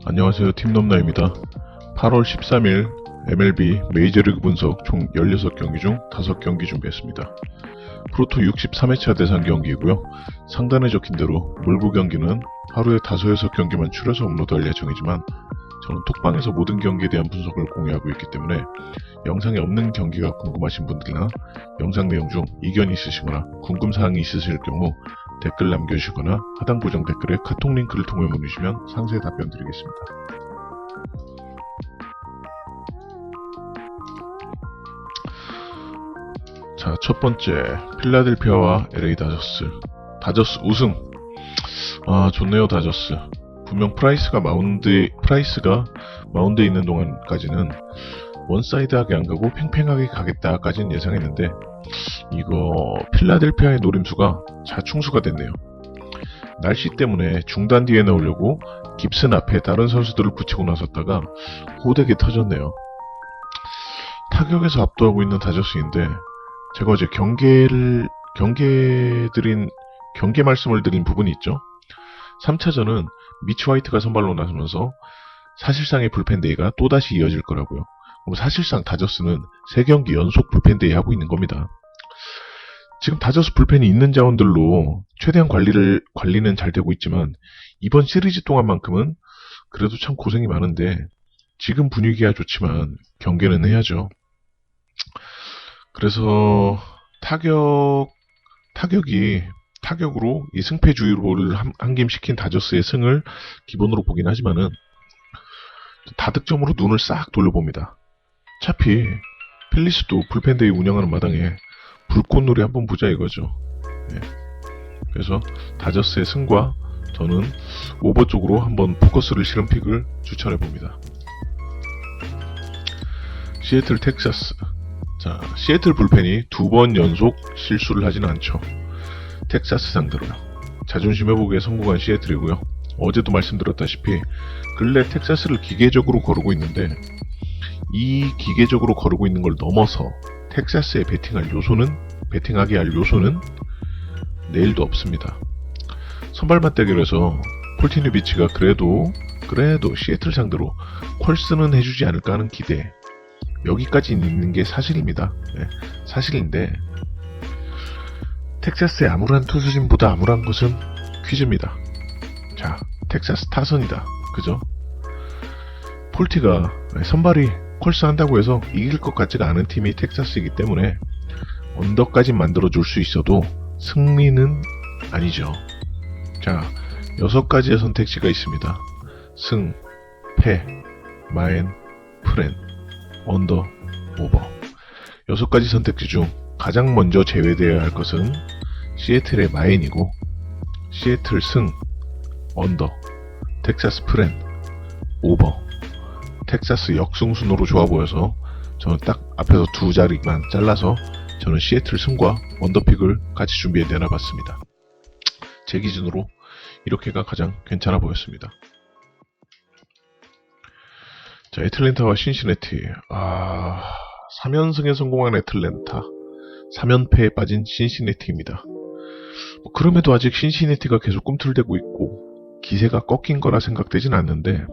안녕하세요. 팀넘나입니다. 8월 13일 MLB 메이저리그 분석 총 16경기 중 5경기 준비했습니다. 프로토 63회차 대상 경기이고요. 상단에 적힌 대로 몰구 경기는 하루에 5-6경기만 추려서 업로드할 예정이지만 저는 톡방에서 모든 경기에 대한 분석을 공유하고 있기 때문에 영상에 없는 경기가 궁금하신 분들이나 영상 내용 중 이견이 있으시거나 궁금사항이 있으실 경우 댓글 남겨주시거나 하단 고정 댓글에 카톡 링크를 통해 보내주시면 상세히 답변 드리겠습니다. 자, 첫 번째 필라델피아와 LA 다저스. 다저스 우승. 아, 좋네요. 다저스. 분명 프라이스가 마운드에 있는 동안까지는 원사이드하게 안 가고 팽팽하게 가겠다까지는 예상했는데 이거 필라델피아의 노림수가 자충수가 됐네요. 날씨 때문에 중단 뒤에 나오려고 깁슨 앞에 다른 선수들을 붙이고 나섰다가 호되게 터졌네요. 타격에서 압도하고 있는 다저스인데 제가 어제 경계 말씀을 드린 부분이 있죠. 3차전은 미치 화이트가 선발로 나서면서 사실상의 불펜데이가 또다시 이어질 거라고요. 그럼 사실상 다저스는 3경기 연속 불펜데이 하고 있는 겁니다. 지금 다저스 불펜이 있는 자원들로 최대한 관리는 잘 되고 있지만 이번 시리즈 동안만큼은 그래도 참 고생이 많은데 지금 분위기야 좋지만 경계는 해야죠. 그래서 타격으로 이 승패주의를 함김시킨 다저스의 승을 기본으로 보긴 하지만은 다득점으로 눈을 싹 돌려봅니다. 어차피 필리스도 불펜데이 운영하는 마당에 불꽃놀이 한번 보자 이거죠. 네. 그래서 다저스의 승과 저는 오버 쪽으로 한번 포커스를 실은 픽을 추천해봅니다. 시애틀 텍사스. 자, 시애틀 불펜이 2번 연속 실수를 하진 않죠. 텍사스 상대로요. 자존심 회복에 성공한 시애틀이고요. 어제도 말씀드렸다시피 근래 텍사스를 기계적으로 거르고 있는데 이 기계적으로 거르고 있는 걸 넘어서 텍사스에 배팅하게 할 요소는 내일도 없습니다. 선발 맞대결에서 폴티뉴비치가 그래도 시애틀 상대로 콜스는 해주지 않을까 하는 기대, 여기까지 있는 게 사실입니다. 네, 사실인데 텍사스의 암울한 투수진보다 암울한 것은 퀴즈입니다. 자, 텍사스 타선이다. 그죠? 폴티가 선발이 콜스 한다고 해서 이길 것 같지가 않은 팀이 텍사스이기 때문에 언더까지 만들어줄 수 있어도 승리는 아니죠. 자, 6가지의 선택지가 있습니다. 승, 패, 마엔, 프렌, 언더, 오버. 6가지 선택지 중 가장 먼저 제외되어야 할 것은 시애틀의 마엔이고, 시애틀 승, 언더, 텍사스 프렌, 오버. 텍사스 역승순으로 좋아 보여서 저는 딱 앞에서 2자리만 잘라서 저는 시애틀 승과 언더픽을 같이 준비해 내놔봤습니다. 제 기준으로 이렇게가 가장 괜찮아 보였습니다. 자, 애틀랜타와 신시내티. 3연승에 성공한 애틀랜타, 3연패에 빠진 신시내티입니다. 그럼에도 아직 신시내티가 계속 꿈틀대고 있고 기세가 꺾인 거라 생각되진 않는데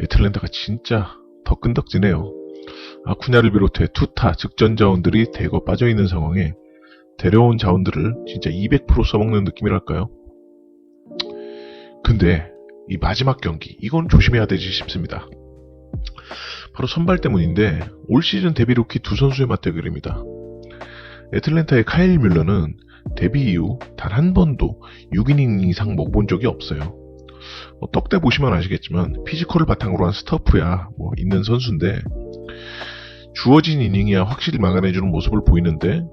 애틀랜타가 진짜 더 끈덕지네요. 아쿠냐를 비롯해 투타 직전 자원들이 대거 빠져있는 상황에 데려온 자원들을 진짜 200% 써먹는 느낌이랄까요? 근데 이 마지막 경기, 이건 조심해야 되지 싶습니다. 바로 선발 때문인데 올 시즌 데뷔 루키 두 선수의 맞대결입니다. 애틀랜타의 카일 뮬러는 데뷔 이후 단 한 번도 6이닝 이상 먹어본 적이 없어요. 떡대 보시면 아시겠지만 피지컬을 바탕으로 한 스터프야 있는 선수인데 주어진 이닝이야 확실히 막아내주는 모습을 보이는데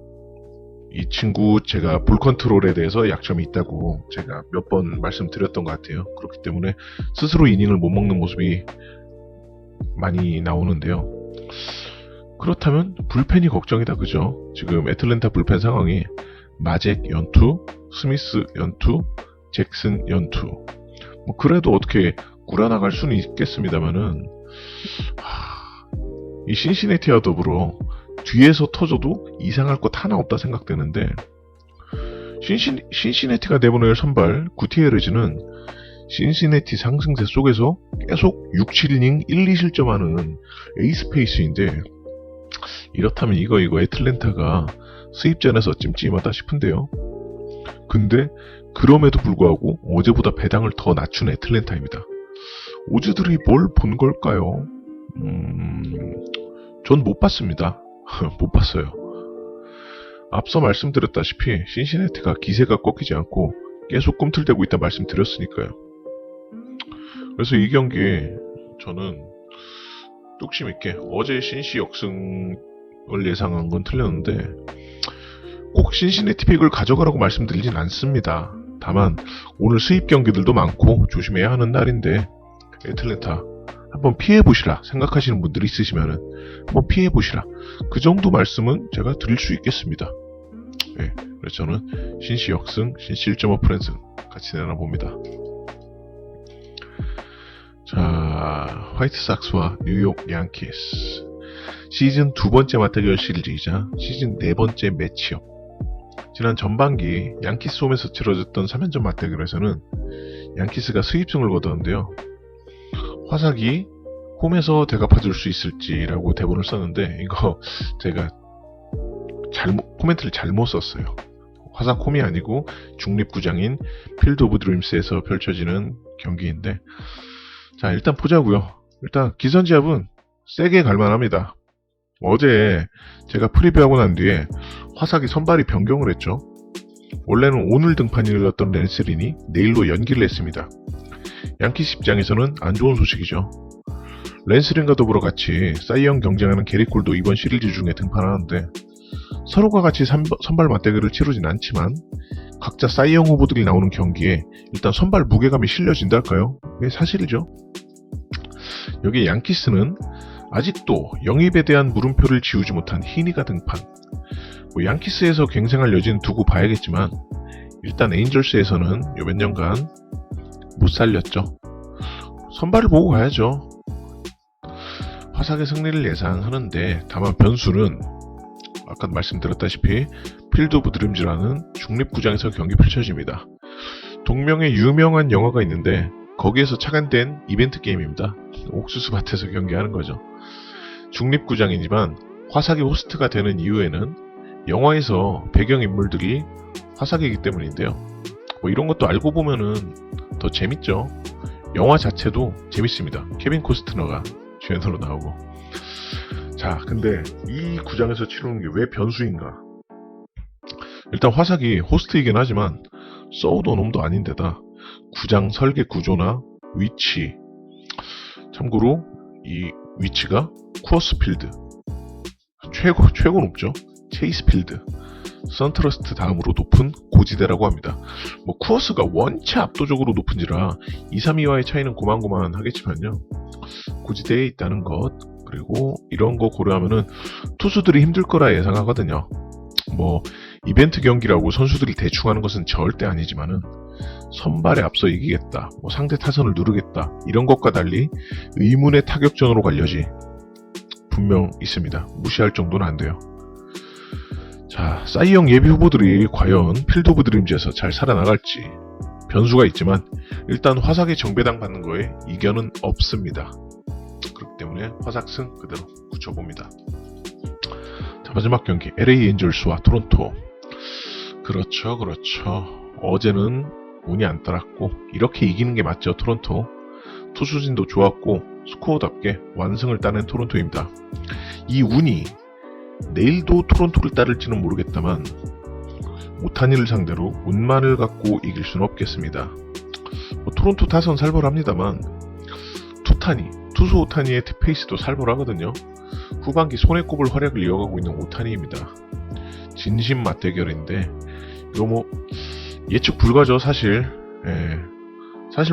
이 친구 제가 볼 컨트롤에 대해서 약점이 있다고 제가 몇 번 말씀드렸던 것 같아요. 그렇기 때문에 스스로 이닝을 못 먹는 모습이 많이 나오는데요. 그렇다면 불펜이 걱정이다, 그죠? 지금 애틀랜타 불펜 상황이 마잭 연투, 스미스 연투, 잭슨 연투. 그래도 어떻게 꾸려나갈 수는 있겠습니다만은 이 신시내티와 더불어 뒤에서 터져도 이상할 것 하나 없다 생각되는데 신시내티가 내보낼 선발 구티에르즈는 신시내티 상승세 속에서 계속 6-7이닝 1-2실점하는 에이스페이스인데, 이렇다면 이거 애틀랜타가 수입전에서 찜찜하다 싶은데요. 근데 그럼에도 불구하고 어제보다 배당을 더 낮춘 애틀랜타입니다. 오즈들이 뭘 본 걸까요? 전 못 봤습니다. 못 봤어요. 앞서 말씀드렸다시피 신시내티가 기세가 꺾이지 않고 계속 꿈틀대고 있다 말씀드렸으니까요. 그래서 이 경기에 저는 뚝심 있게 어제 신시 역승을 예상한 건 틀렸는데, 꼭 신시내티 픽을 가져가라고 말씀드리진 않습니다. 다만 오늘 수입 경기들도 많고 조심해야 하는 날인데, 애틀랜타 한번 피해보시라 생각하시는 분들이 있으시면은 한번 피해보시라, 그 정도 말씀은 제가 드릴 수 있겠습니다. 네, 그래서 저는 신시 역승, 신시 1.5 프랜승 같이 내놔봅니다. 자, 화이트삭스와 뉴욕 양키스, 시즌 두 번째 맞대결 시리즈이자 시즌 네 번째 매치업. 지난 전반기 양키스 홈에서 치러졌던 3연전 맞대결에서는 양키스가 수입승을 거뒀는데요. 화삭이 홈에서 대갚아줄 수 있을지라고 대본을 썼는데, 이거 제가 코멘트를 잘못 썼어요. 화삭 홈이 아니고 중립구장인 필드 오브 드림스에서 펼쳐지는 경기인데, 자, 일단 보자고요. 일단 기선제압은 세게 갈만합니다. 어제 제가 프리뷰하고 난 뒤에 화삭이 선발이 변경을 했죠. 원래는 오늘 등판이었던 랜스린이 내일로 연기를 했습니다. 양키스 입장에서는 안 좋은 소식이죠. 랜스린과 더불어 같이 사이영 경쟁하는 게리콜도 이번 시리즈 중에 등판하는데, 서로가 같이 선발 맞대결을 치르진 않지만 각자 사이영 후보들이 나오는 경기에 일단 선발 무게감이 실려진달까요? 이게 사실이죠. 여기 양키스는 아직도 영입에 대한 물음표를 지우지 못한 히니가 등판. 양키스에서 갱생할 여지는 두고 봐야겠지만, 일단 에인절스에서는 요 몇 년간 못 살렸죠. 선발을 보고 가야죠. 화삭의 승리를 예상하는데, 다만 변수는 아까 말씀드렸다시피 필드 오브 드림즈라는 중립구장에서 경기 펼쳐집니다. 동명의 유명한 영화가 있는데 거기에서 착안된 이벤트 게임입니다. 옥수수밭에서 경기하는 거죠. 중립구장이지만 화삭이 호스트가 되는 이유에는 영화에서 배경인물들이 화삭이기 때문인데요. 뭐 이런 것도 알고 보면은 더 재밌죠. 영화 자체도 재밌습니다. 케빈 코스트너가 주연으로 나오고. 자, 근데 이 구장에서 치르는 게 왜 변수인가? 일단 화삭이 호스트이긴 하지만 서우도 놈도 아닌데다 구장 설계 구조나 위치, 참고로 이 위치가 쿠어스필드, 최고 높죠. 체이스필드, 선트러스트 다음으로 높은 고지대라고 합니다. 뭐 쿠어스가 원체 압도적으로 높은지라 2, 3위와의 차이는 고만고만 하겠지만요, 고지대에 있다는 것, 그리고 이런 거 고려하면은 투수들이 힘들 거라 예상하거든요. 뭐 이벤트 경기라고 선수들이 대충 하는 것은 절대 아니지만은 선발에 앞서 이기겠다, 뭐 상대 타선을 누르겠다, 이런 것과 달리 의문의 타격전으로 갈 여지 분명 있습니다. 무시할 정도는 안 돼요. 자, 사이영 예비 후보들이 과연 필드 오브 드림즈에서 잘 살아나갈지 변수가 있지만, 일단 화삭의 정배당 받는 거에 이견은 없습니다. 그렇기 때문에 화삭승 그대로 굳혀봅니다. 자, 마지막 경기 LA 엔젤스와 토론토. 그렇죠. 어제는 운이 안 따랐고 이렇게 이기는 게 맞죠. 토론토 투수진도 좋았고 스코어답게 완승을 따낸 토론토입니다. 이 운이 내일도 토론토를 따를지는 모르겠다만 오타니를 상대로 운만을 갖고 이길 수는 없겠습니다. 뭐 토론토 타선 살벌합니다만 투수 오타니의 페이스도 살벌하거든요. 후반기 손에 꼽을 활약을 이어가고 있는 오타니입니다. 진심 맞대결인데 이거 뭐 예측 불가죠. 사실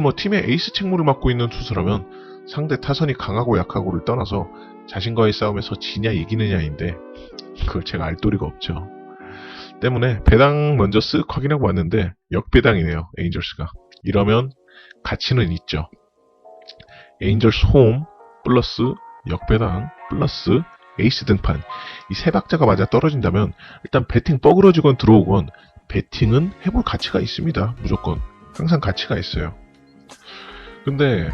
뭐 팀의 에이스 책무를 맡고 있는 투수라면 상대 타선이 강하고 약하고를 떠나서 자신과의 싸움에서 지냐 이기느냐인데 그걸 제가 알 도리가 없죠. 때문에 배당 먼저 쓱 확인하고 왔는데 역배당이네요. 에인절스가. 이러면 가치는 있죠. 에인절스 홈 플러스 역배당 플러스 에이스 등판, 이 세 박자가 맞아 떨어진다면 일단 배팅 뻐그러지건 들어오건 배팅은 해볼 가치가 있습니다. 무조건 항상 가치가 있어요. 근데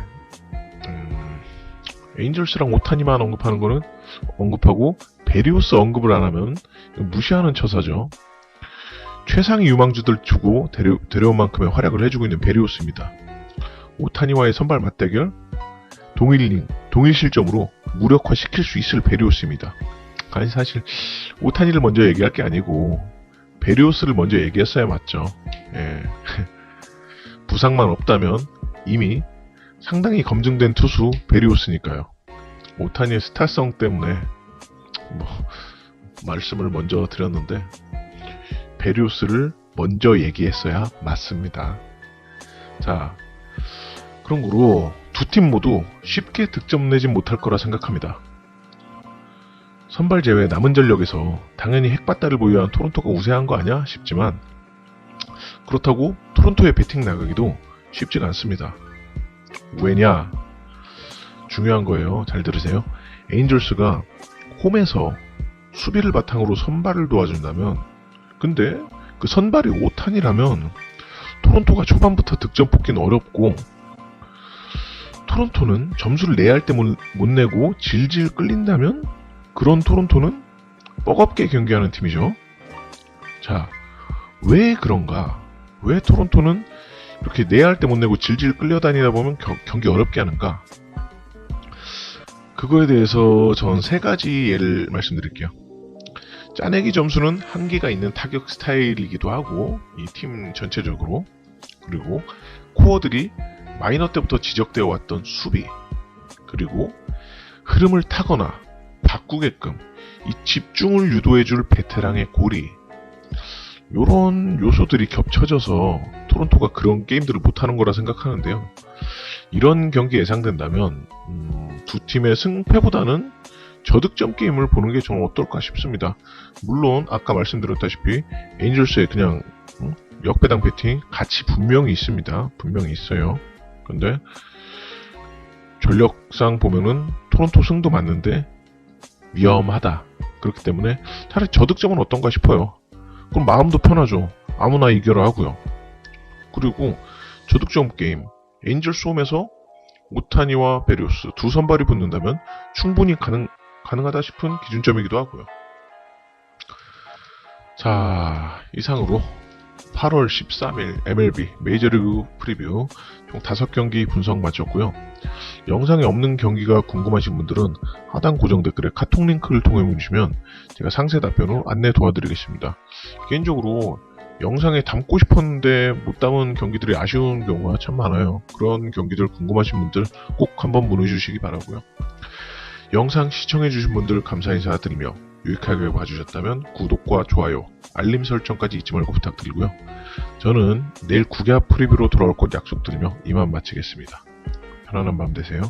에인절스랑 오타니만 언급하는 거는 언급하고 베리오스 언급을 안 하면 무시하는 처사죠. 최상위 유망주들 주고 데려온 만큼의 활약을 해주고 있는 베리오스입니다. 오타니와의 선발 맞대결 동일 실점으로 무력화시킬 수 있을 베리오스입니다. 아니 사실 오타니를 먼저 얘기할 게 아니고 베리오스를 먼저 얘기했어야 맞죠. 예. 부상만 없다면 이미 상당히 검증된 투수 베리오스니까요. 오타니의 스타성 때문에 말씀을 먼저 드렸는데 베리오스를 먼저 얘기했어야 맞습니다. 자, 그런 거로 두 팀 모두 쉽게 득점 내진 못할 거라 생각합니다. 선발 제외 남은 전력에서 당연히 핵바다를 보유한 토론토가 우세한 거 아니야 싶지만 그렇다고 토론토의 배팅 나가기도 쉽지가 않습니다. 왜냐? 중요한 거예요. 잘 들으세요. 에인절스가 홈에서 수비를 바탕으로 선발을 도와준다면 근데 그 선발이 오탄이라면 토론토가 초반부터 득점 뽑기는 어렵고 토론토는 점수를 내야 할 때 못 내고 질질 끌린다면 그런 토론토는 뻐겁게 경기하는 팀이죠. 자, 왜 그런가? 왜 토론토는 이렇게 내야 할 때 못 내고 질질 끌려다니다 보면 경기 어렵게 하는가? 그거에 대해서 전 세 가지 예를 말씀드릴게요. 짜내기 점수는 한계가 있는 타격 스타일이기도 하고 이 팀 전체적으로 그리고 코어들이 마이너 때부터 지적되어 왔던 수비 그리고 흐름을 타거나 바꾸게끔 이 집중을 유도해줄 베테랑의 고리 요런 요소들이 겹쳐져서 토론토가 그런 게임들을 못하는 거라 생각하는데요. 이런 경기 예상된다면 두 팀의 승패보다는 저득점 게임을 보는 게 저는 어떨까 싶습니다. 물론 아까 말씀드렸다시피 에인절스의 그냥 역배당 배팅 가치 분명히 있습니다. 분명히 있어요. 근데 전력상 보면은 토론토 승도 맞는데 위험하다. 그렇기 때문에 차라리 저득점은 어떤가 싶어요. 그럼 마음도 편하죠. 아무나 이겨라 하고요. 그리고 저득점 게임 에인절스 홈에서 오타니와 베리오스 두 선발이 붙는다면 충분히 가능하다 싶은 기준점이기도 하고요. 자, 이상으로 8월 13일 MLB 메이저리그 프리뷰 총 5경기 분석 마쳤고요. 영상에 없는 경기가 궁금하신 분들은 하단 고정 댓글에 카톡 링크를 통해 보시면 제가 상세 답변으로 안내 도와드리겠습니다. 개인적으로 영상에 담고 싶었는데 못 담은 경기들이 아쉬운 경우가 참 많아요. 그런 경기들 궁금하신 분들 꼭 한번 문의주시기 바라고요. 영상 시청해주신 분들 감사 인사드리며 유익하게 봐주셨다면 구독과 좋아요, 알림 설정까지 잊지 말고 부탁드리고요. 저는 내일 9개 프리뷰로 돌아올 것 약속드리며 이만 마치겠습니다. 편안한 밤 되세요.